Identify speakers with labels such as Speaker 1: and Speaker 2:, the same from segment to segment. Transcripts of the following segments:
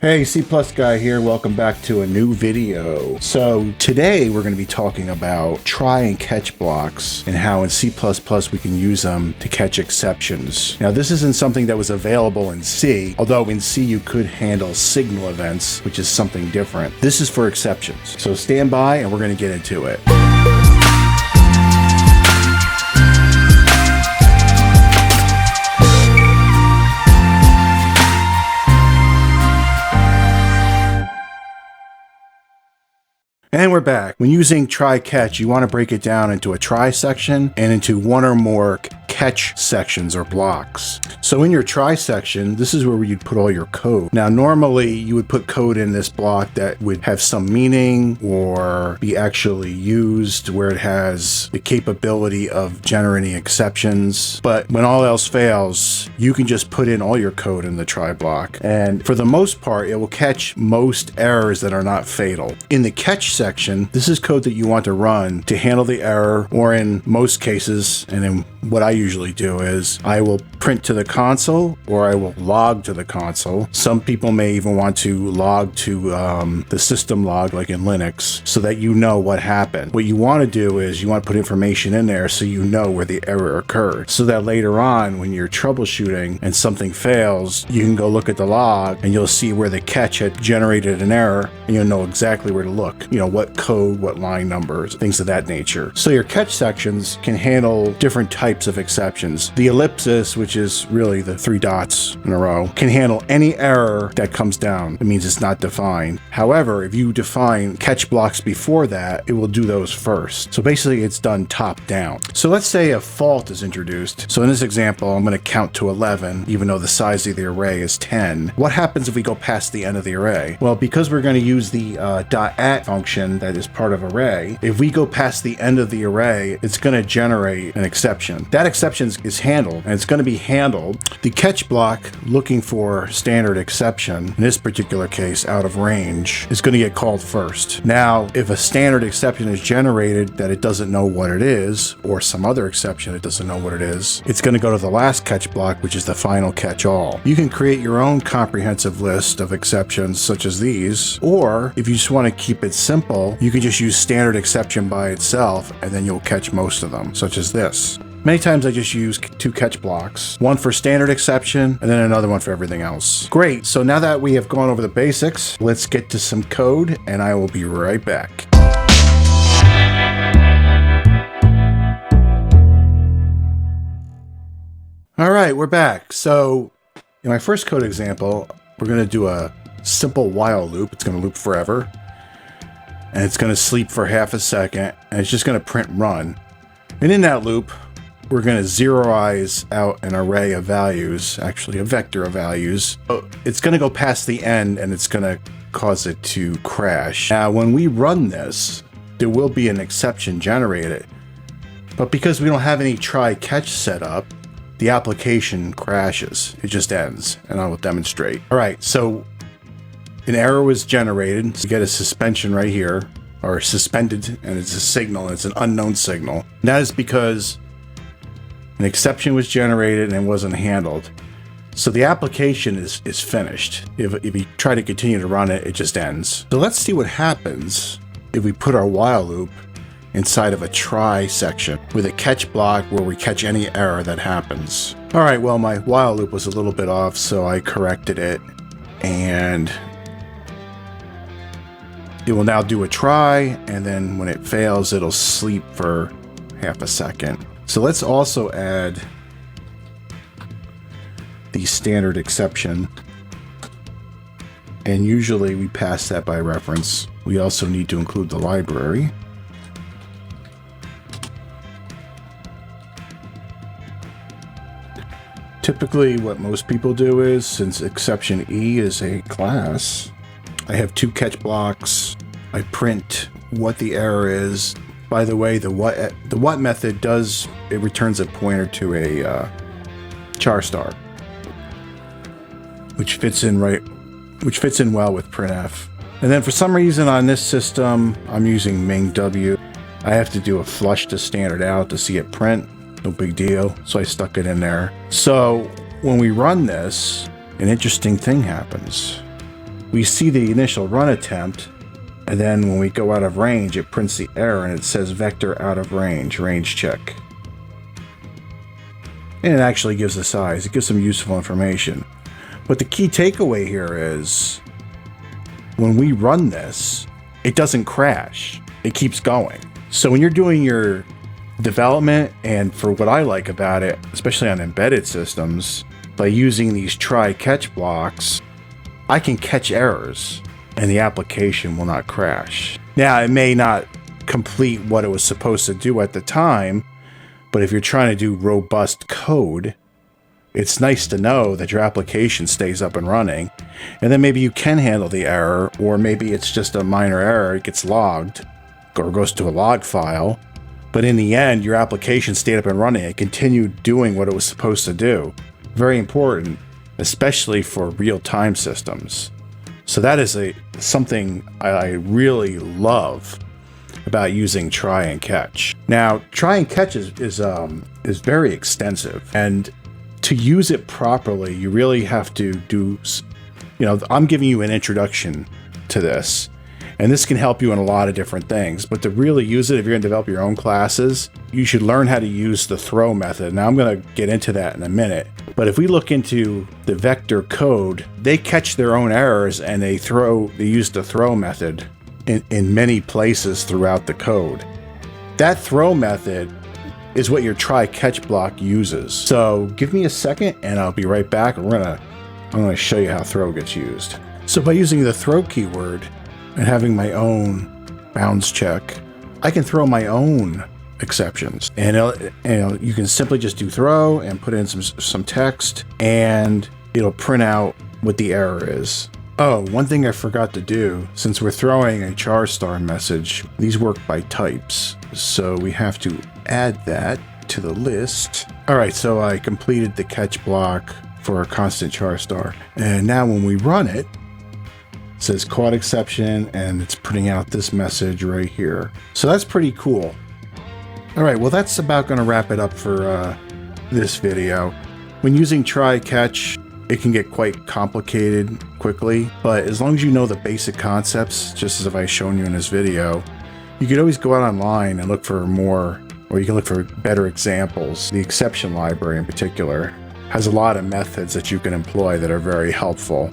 Speaker 1: Hey, C+ guy here. Welcome back to a new video. So today we're going to be talking about try and catch blocks and how in C++ we can use them to catch exceptions. Now this isn't something that was available in C, although in C you could handle signal events, which is something different. This is for exceptions. So stand by and we're going to get into it. And we're back. When using try catch, you want to break it down into a try section and into one or more catch sections or blocks. So in your try section, this is where you'd put all your code. Now normally you would put code in this block that would have some meaning or be actually used where it has the capability of generating exceptions. But when all else fails, you can just put in all your code in the try block. And for the most part, it will catch most errors that are not fatal. In the catch section, this is code that you want to run to handle the error, or in most cases, and in what I usually do is I will print to the console or I will log to the console. Some people may even want to log to the system log, like in Linux, so that you know what happened. What you want to do is you want to put information in there so you know where the error occurred, so that later on when you're troubleshooting and something fails, you can go look at the log and you'll see where the catch had generated an error and you'll know exactly where to look. You know, what code, what line numbers, things of that nature. So your catch sections can handle different types of exceptions. The ellipsis, which is really the 3 dots in a row, can handle any error that comes down. It means it's not defined. However, if you define catch blocks before that, it will do those first. So basically it's done top down. So let's say a fault is introduced. So in this example, I'm going to count to 11, even though the size of the array is 10. What happens if we go past the end of the array? Well, because we're going to use the .at function that is part of array, if we go past the end of the array, it's going to generate an exception. That exception is handled, and it's going to be handled. The catch block looking for standard exception, in this particular case out of range, is going to get called first. Now, if a standard exception is generated that it doesn't know what it is, or some other exception it doesn't know what it is, it's going to go to the last catch block, which is the final catch-all. You can create your own comprehensive list of exceptions such as these, or if you just want to keep it simple, you can just use standard exception by itself and then you'll catch most of them, such as this. Many times I just use 2 catch blocks, one for standard exception and then another one for everything else. Great, so now that we have gone over the basics, let's get to some code and I will be right back. All right, we're back. So in my first code example, we're going to do a simple while loop. It's going to loop forever and it's going to sleep for half a second and it's just going to print run. And in that loop, we're going to zeroize out an array of values, actually a vector of values. It's going to go past the end and it's going to cause it to crash. Now, when we run this, there will be an exception generated. But because we don't have any try catch set up, the application crashes. It just ends, and I will demonstrate. All right, so an error was generated. So you get a suspension right here, or suspended, and it's a signal. It's an unknown signal. And that is because an exception was generated and it wasn't handled. So the application is finished. If you try to continue to run it, it just ends. So let's see what happens if we put our while loop inside of a try section with a catch block where we catch any error that happens. All right, well, my while loop was a little bit off, so I corrected it. And it will now do a try, and then when it fails, it'll sleep for half a second. So let's also add the standard exception. And usually we pass that by reference. We also need to include the library. Typically what most people do is, since exception E is a class, I have 2 catch blocks. I print what the error is. By the way, the what method returns a pointer to a char star, which fits in well with printf. And then for some reason on this system, I'm using main W. I have to do a flush to standard out to see it print. No big deal. So I stuck it in there. So when we run this, an interesting thing happens. we see the initial run attempt, and then when we go out of range, it prints the error and it says vector out of range, range check. And it actually gives the size. It gives some useful information. But the key takeaway here is when we run this, it doesn't crash. It keeps going. So when you're doing your development, and for what I like about it, especially on embedded systems, by using these try-catch blocks, I can catch errors and the application will not crash. Now, it may not complete what it was supposed to do at the time, but if you're trying to do robust code, it's nice to know that your application stays up and running, and then maybe you can handle the error, or maybe it's just a minor error, it gets logged, or goes to a log file, but in the end, your application stayed up and running. It continued doing what it was supposed to do. Very important, especially for real-time systems. So that is something I really love about using try and catch. Now, try and catch is very extensive, and to use it properly, you really have to do, I'm giving you an introduction to this, and this can help you in a lot of different things. But to really use it, if you're going to develop your own classes, you should learn how to use the throw method. Now, I'm going to get into that in a minute. But if we look into the vector code, they catch their own errors and they use the throw method in many places throughout the code. That throw method is what your try-catch block uses. So give me a second and I'll be right back. I'm gonna show you how throw gets used. So by using the throw keyword and having my own bounds check, I can throw my own exceptions. And you can simply just do throw and put in some text, and it'll print out what the error is. Oh, one thing I forgot to do, since we're throwing a char star message, these work by types. So we have to add that to the list. All right, so I completed the catch block for a constant char star. And now when we run it, it says caught exception, and it's printing out this message right here. So that's pretty cool. All right, well, that's about going to wrap it up for this video. When using try catch, it can get quite complicated quickly, but as long as you know the basic concepts, just as if I've shown you in this video, you could always go out online and look for more, or you can look for better examples. The exception library in particular has a lot of methods that you can employ that are very helpful.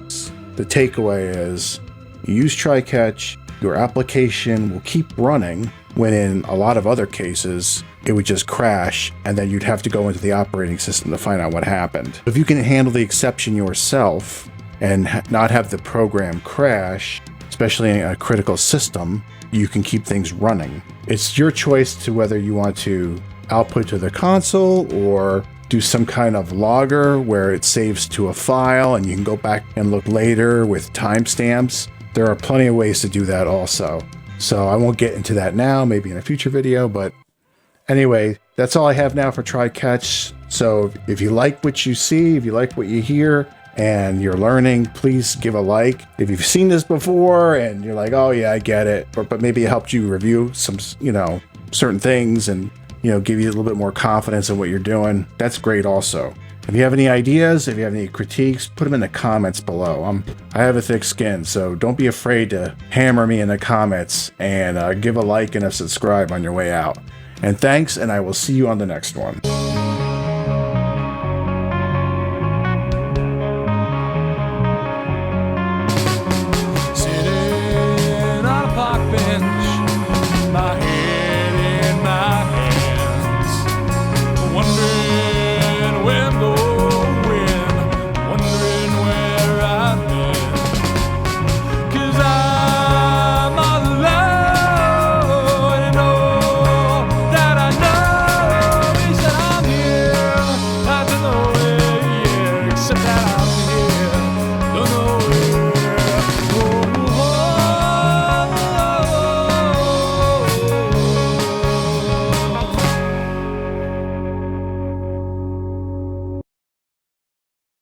Speaker 1: The takeaway is you use try catch, your application will keep running, when in a lot of other cases, it would just crash, and then you'd have to go into the operating system to find out what happened. If you can handle the exception yourself and not have the program crash, especially in a critical system, you can keep things running. It's your choice to whether you want to output to the console or do some kind of logger where it saves to a file and you can go back and look later with timestamps. There are plenty of ways to do that also. So I won't get into that now, maybe in a future video, but anyway, that's all I have now for try catch. So if you like what you see, if you like what you hear, and you're learning, please give a like. If you've seen this before and you're like, oh yeah, I get it, but maybe it helped you review some, certain things and, give you a little bit more confidence in what you're doing, that's great also. If you have any ideas, if you have any critiques, put them in the comments below. I have a thick skin, so don't be afraid to hammer me in the comments, and give a like and a subscribe on your way out. And thanks, and I will see you on the next one.